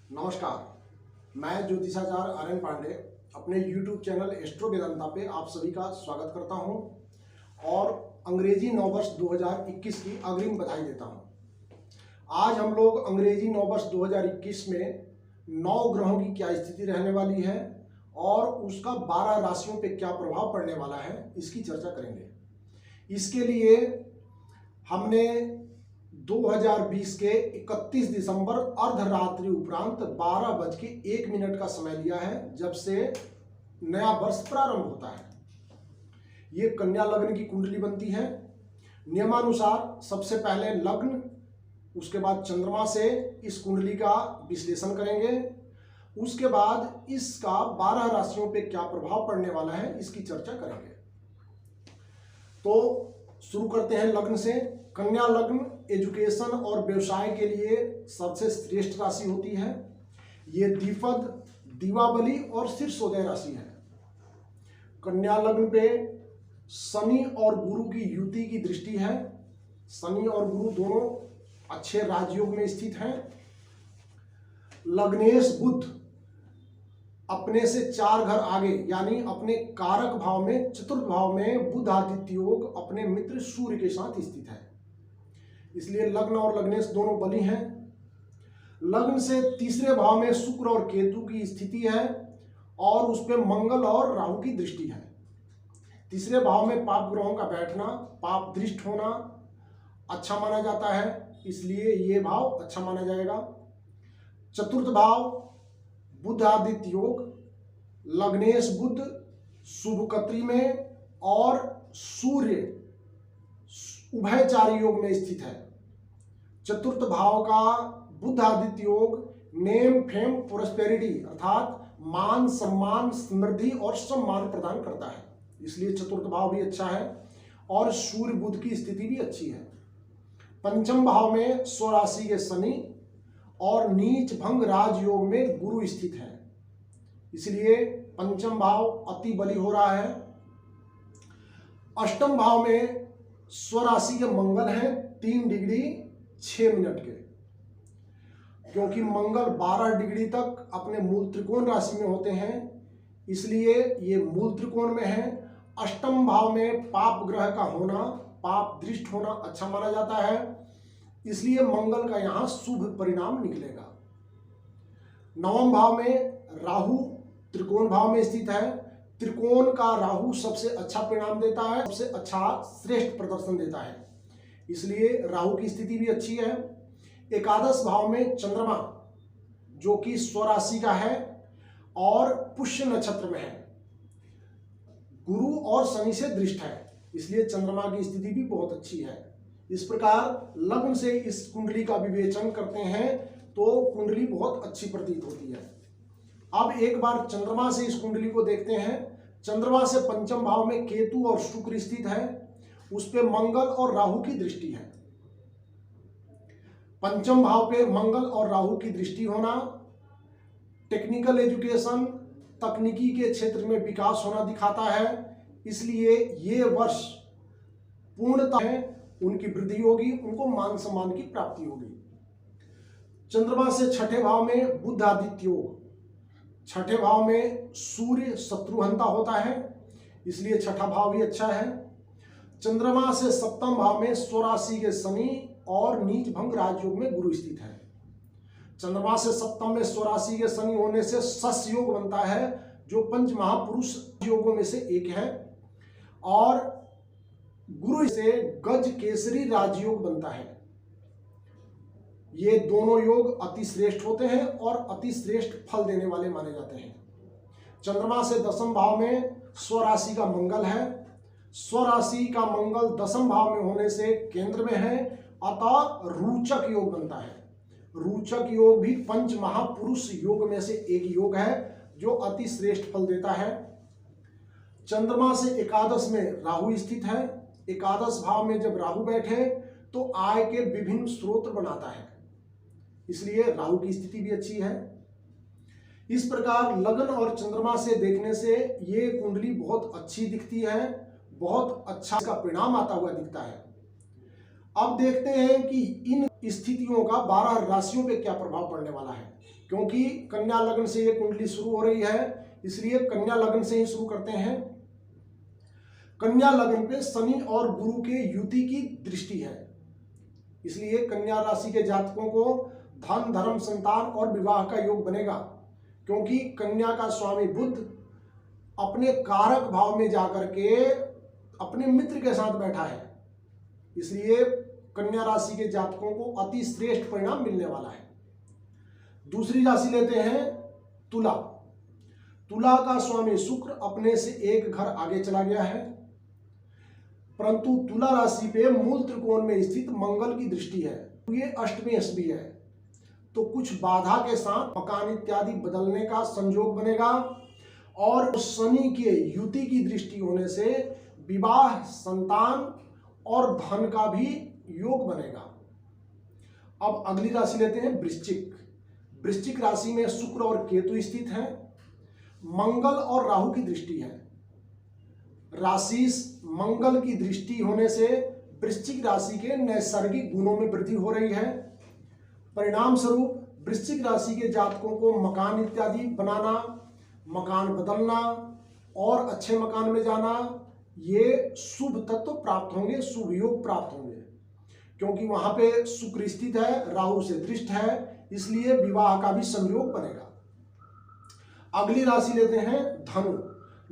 नमस्कार, मैं ज्योतिषाचार्य आर्यन पांडे अपने YouTube चैनल एस्ट्रो वेदांता पे आप सभी का स्वागत करता हूं और अंग्रेजी नववर्ष 2021 की अग्रिम बधाई देता हूं। आज हम लोग अंग्रेजी नववर्ष 2021 में 9 ग्रहों की क्या स्थिति रहने वाली है और उसका 12 राशियों पे क्या प्रभाव पड़ने वाला है इसकी चर्चा करेंगे। इसके लिए हमने 2020 के 31 दिसंबर अर्धरात्रि उपरांत 12:01 का समय लिया है, जब से नया वर्ष प्रारंभ होता है। ये कन्या लग्न की कुंडली बनती है। नियमानुसार सबसे पहले लग्न, उसके बाद चंद्रमा से इस कुंडली का विश्लेषण करेंगे। उसके बाद इसका 12 राशियों पे क्या प्रभाव पड़ने वाला है इसकी चर्चा करेंगे। तो शुरू करते हैं लग्न से। कन्या लग्न एजुकेशन और व्यवसाय के लिए सबसे श्रेष्ठ राशि होती है। ये द्विपद, दिवाबली और शीर्षोदय राशि है। कन्या लग्न पे शनि और गुरु की युति की दृष्टि है। शनि और गुरु दोनों अच्छे राजयोग में स्थित हैं। लग्नेश बुध अपने से 4 घर आगे यानी अपने कारक भाव में, चतुर्थ भाव में बुध आदित्य योग अपने मित्र सूर्य के साथ स्थित है, इसलिए लग्न और लग्नेश दोनों बली हैं। लग्न से तीसरे भाव में शुक्र और केतु की स्थिति है और उस पर मंगल और राहु की दृष्टि है। तीसरे भाव में पाप ग्रहों का बैठना, पाप दृष्ट होना अच्छा माना जाता है, इसलिए ये भाव अच्छा माना जाएगा। चतुर्थ भाव बुध आदित्य योग, लग्नेश बुध शुभ कत्री में और सूर्य उभयचारी योग में स्थित है। चतुर्थ भाव का बुध आदित्य योग नेम फेम प्रोस्पेरिटी अर्थात मान सम्मान, समृद्धि और सम्मान प्रदान करता है, इसलिए चतुर्थ भाव भी अच्छा है और सूर्य बुध की स्थिति भी अच्छी है। पंचम भाव में स्वराशि के शनि और नीच भंग राजयोग में गुरु स्थित है, इसलिए पंचम भाव अति बली हो रहा है। अष्टम भाव में स्वराशि के मंगल हैं 3 डिग्री 6 मिनट के, क्योंकि मंगल 12 डिग्री तक अपने मूल त्रिकोण राशि में होते हैं, इसलिए ये मूल त्रिकोण में है। अष्टम भाव में पाप ग्रह का होना, पाप दृष्ट होना अच्छा माना जाता है, इसलिए मंगल का यहां शुभ परिणाम निकलेगा। नवम भाव में राहु त्रिकोण भाव में स्थित है। त्रिकोण का राहु सबसे अच्छा परिणाम देता है, सबसे अच्छा श्रेष्ठ प्रदर्शन देता है, इसलिए राहु की स्थिति भी अच्छी है। एकादश भाव में चंद्रमा जो कि स्वराशि का है और पुष्य नक्षत्र में है, गुरु और शनि से दृष्ट है, इसलिए चंद्रमा की स्थिति भी बहुत अच्छी है। इस प्रकार लग्न से इस कुंडली का विवेचन करते हैं तो कुंडली बहुत अच्छी प्रतीत होती है। अब एक बार चंद्रमा से इस कुंडली को देखते हैं। चंद्रमा से पंचम भाव में केतु और शुक्र स्थित है, उस पे मंगल और राहु की दृष्टि है। पंचम भाव पे मंगल और राहु की दृष्टि होना टेक्निकल एजुकेशन, तकनीकी के क्षेत्र में विकास होना दिखाता है, इसलिए ये वर्ष पूर्णतः है उनकी वृद्धि होगी, उनको मान सम्मान की प्राप्ति होगी। चंद्रमा से छठे भाव में बुध आदित्य योग, छठे भाव में सूर्य शत्रुहंता होता है, इसलिए छठा भाव भी अच्छा है। चंद्रमा से सप्तम भाव में स्वराशि के शनि और नीच भंग राजयोग में गुरु स्थित है। चंद्रमा से सप्तम में स्वराशि के शनि होने से सस योग बनता है, जो पंच महापुरुष योगों में से एक है, और गुरु से गज केसरी राजयोग बनता है। ये दोनों योग अति श्रेष्ठ होते हैं और अति श्रेष्ठ फल देने वाले माने जाते हैं। चंद्रमा से दसम भाव में स्वराशि का मंगल है। स्वराशि का मंगल दसम भाव में होने से केंद्र में है, अतः रूचक योग बनता है। रूचक योग भी पंच महापुरुष योग में से एक योग है जो अति श्रेष्ठ फल देता है। चंद्रमा से एकादश में राहु स्थित है। एकादश भाव में जब राहु बैठे तो आय के विभिन्न स्रोत बनाता है, इसलिए राहु की स्थिति भी अच्छी है। इस प्रकार लगन और चंद्रमा से देखने से ये कुंडली बहुत अच्छी दिखती है, बहुत अच्छा इसका परिणाम आता हुआ दिखता है। अब देखते हैं कि इन स्थितियों का 12 राशियों पे क्या प्रभाव पड़ने वाला है। क्योंकि कन्या लग्न से ये कुंडली शुरू हो रही है, इसलिए कन्या लग्न से ही शुरू करते हैं। कन्या लग्न पे शनि और गुरु के युति की दृष्टि है, इसलिए कन्या राशि के जातकों को धन, धर्म, संतान और विवाह का योग बनेगा। क्योंकि कन्या का स्वामी बुध अपने कारक भाव में जाकर के अपने मित्र के साथ बैठा है, इसलिए कन्या राशि के जातकों को अति श्रेष्ठ परिणाम मिलने वाला है। दूसरी राशि लेते हैं तुला। तुला का स्वामी शुक्र अपने से एक घर आगे चला गया है, परंतु तुला राशि पे मूल त्रिकोण में स्थित मंगल की दृष्टि है, ये अष्टमी भी है, तो कुछ बाधा के साथ मकान इत्यादि बदलने का संयोग बनेगा। और शनि के युति की दृष्टि होने से विवाह, संतान और धन का भी योग बनेगा। अब अगली राशि लेते हैं वृश्चिक। वृश्चिक राशि में शुक्र और केतु स्थित हैं, मंगल और राहु की दृष्टि है। राशि मंगल की दृष्टि होने से वृश्चिक राशि के नैसर्गिक गुणों में वृद्धि हो रही है। परिणाम स्वरूप वृश्चिक राशि के जातकों को मकान इत्यादि बनाना, मकान बदलना और अच्छे मकान में जाना, ये शुभ तत्व प्राप्त होंगे, शुभ योग प्राप्त होंगे। क्योंकि वहां पे शुक्र स्थित है, राहु से दृष्ट है, इसलिए विवाह का भी संयोग बनेगा। अगली राशि लेते हैं धनु।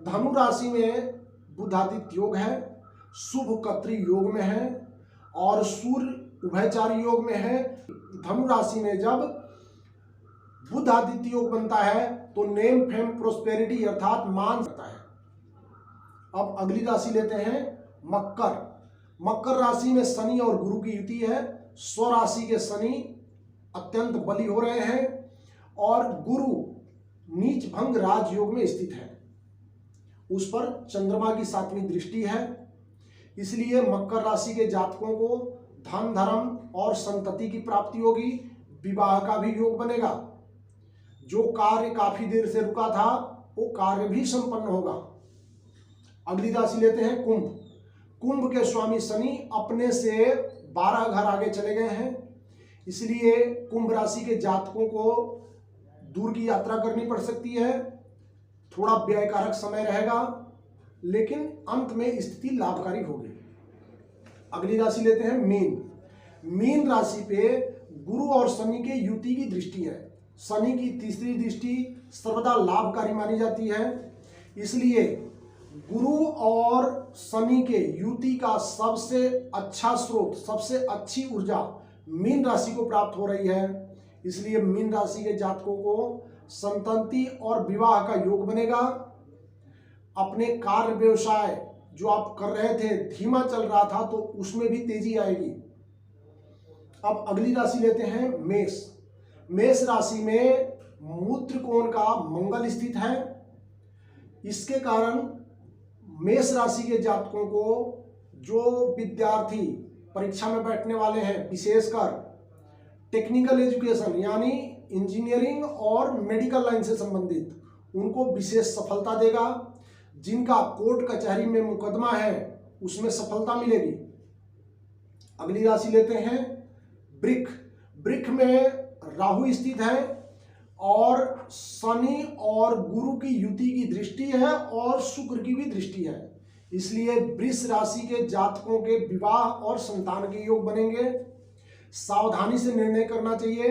धनु राशि में बुधादित्य योग है, शुभ कत्री योग में है और सूर्य उभयचारी योग में है। धनु राशि में जब बुध आदित्य योग बनता है तो नेम, फेम, प्रोस्पेरिटी अर्थात मान करता है। अब अगली राशि लेते हैं मकर। मकर राशि में शनि और गुरु की युति है। स्वराशि के शनि अत्यंत बली हो रहे हैं और गुरु नीच भंग राजयोग में स्थित है, उस पर चंद्रमा की 7वीं दृष्टि है। इसलिए मकर राशि के जातकों को धन, धर्म और संतति की प्राप्ति होगी, विवाह का भी योग बनेगा। जो कार्य काफी देर से रुका था वो कार्य भी संपन्न होगा। अगली राशि लेते हैं कुंभ। कुंभ के स्वामी शनि अपने से 12 घर आगे चले गए हैं, इसलिए कुंभ राशि के जातकों को दूर की यात्रा करनी पड़ सकती है, थोड़ा व्ययकारक समय रहेगा, लेकिन अंत में स्थिति लाभकारी होगी। अगली राशि लेते हैं मीन। मीन राशि पे गुरु और शनि के युति की दृष्टि है। शनि की तीसरी दृष्टि सर्वदा लाभकारी मानी जाती है, इसलिए गुरु और शनि के युति का सबसे अच्छा स्रोत, सबसे अच्छी ऊर्जा मीन राशि को प्राप्त हो रही है। इसलिए मीन राशि के जातकों को संतति और विवाह का योग बनेगा। अपने कार्य व्यवसाय जो आप कर रहे थे, धीमा चल रहा था, तो उसमें भी तेजी आएगी। अब अगली राशि लेते हैं मेष। मेष राशि में मूल त्रिकोण का मंगल स्थित है, इसके कारण मेष राशि के जातकों को, जो विद्यार्थी परीक्षा में बैठने वाले हैं, विशेषकर टेक्निकल एजुकेशन यानी इंजीनियरिंग और मेडिकल लाइन से संबंधित, उनको विशेष सफलता देगा। जिनका कोर्ट कचहरी में मुकदमा है उसमें सफलता मिलेगी। अगली राशि लेते हैं वृक्ष। वृक्ष में राहु स्थित है और शनि और गुरु की युति की दृष्टि है और शुक्र की भी दृष्टि है, इसलिए वृष राशि के जातकों के विवाह और संतान के योग बनेंगे। सावधानी से निर्णय करना चाहिए,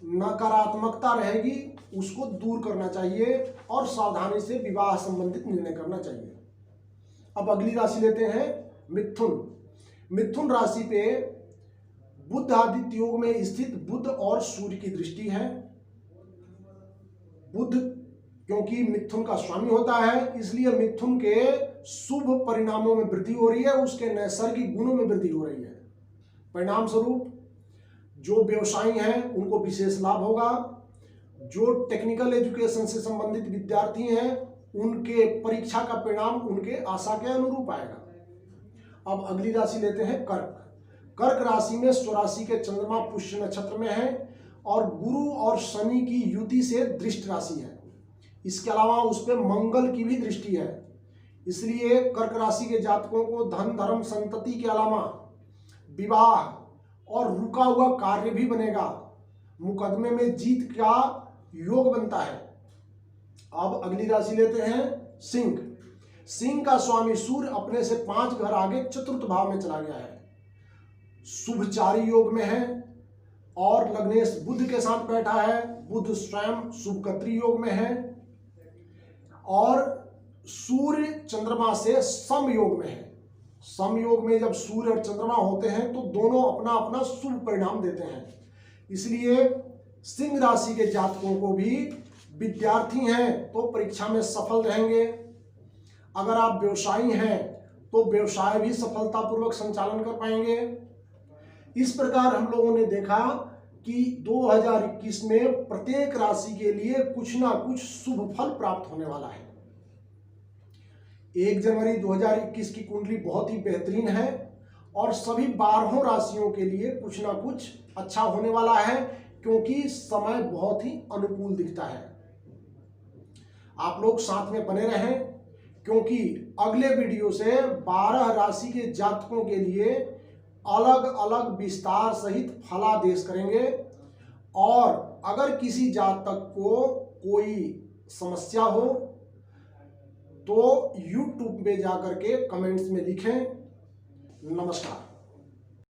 नकारात्मकता रहेगी उसको दूर करना चाहिए और सावधानी से विवाह संबंधित निर्णय करना चाहिए। अब अगली राशि लेते हैं मिथुन। मिथुन राशि पे बुध आदित्य योग में स्थित बुध और सूर्य की दृष्टि है। बुध क्योंकि मिथुन का स्वामी होता है, इसलिए मिथुन के शुभ परिणामों में वृद्धि हो रही है, उसके नैसर्गिक गुणों में वृद्धि हो रही है। परिणाम स्वरूप जो व्यवसायी हैं उनको विशेष लाभ होगा। जो टेक्निकल एजुकेशन से संबंधित विद्यार्थी हैं उनके परीक्षा का परिणाम उनके आशा के अनुरूप आएगा। अब अगली राशि लेते हैं कर्क। कर्क राशि में स्वराशि के चंद्रमा पुष्य नक्षत्र में है और गुरु और शनि की युति से दृष्ट राशि है। इसके अलावा उस पर मंगल की भी दृष्टि है, इसलिए कर्क राशि के जातकों को धन, धर्म, संतति के अलावा विवाह और रुका हुआ कार्य भी बनेगा। मुकदमे में जीत का योग बनता है। अब अगली राशि लेते हैं सिंह। सिंह का स्वामी सूर्य अपने से 5 घर आगे चतुर्थ भाव में चला गया है, शुभचारी योग में है और लग्नेश बुध के साथ बैठा है। बुध स्वयं शुभकत्री योग में है और सूर्य चंद्रमा से सम योग में है। सम योग में जब सूर्य और चंद्रमा होते हैं तो दोनों अपना अपना शुभ परिणाम देते हैं। इसलिए सिंह राशि के जातकों को भी, विद्यार्थी हैं तो परीक्षा में सफल रहेंगे। अगर आप व्यवसायी हैं तो व्यवसाय भी सफलतापूर्वक संचालन कर पाएंगे। इस प्रकार हम लोगों ने देखा कि 2021 में प्रत्येक राशि के लिए कुछ ना कुछ शुभ फल प्राप्त होने वाला है। 1 जनवरी 2021 की कुंडली बहुत ही बेहतरीन है और सभी 12 राशियों के लिए कुछ ना कुछ अच्छा होने वाला है, क्योंकि समय बहुत ही अनुकूल दिखता है। आप लोग साथ में बने रहें, क्योंकि अगले वीडियो से 12 राशि के जातकों के लिए अलग अलग विस्तार सहित फलादेश करेंगे। और अगर किसी जातक को कोई समस्या हो तो YouTube में जाकर के कमेंट्स में लिखें। नमस्कार।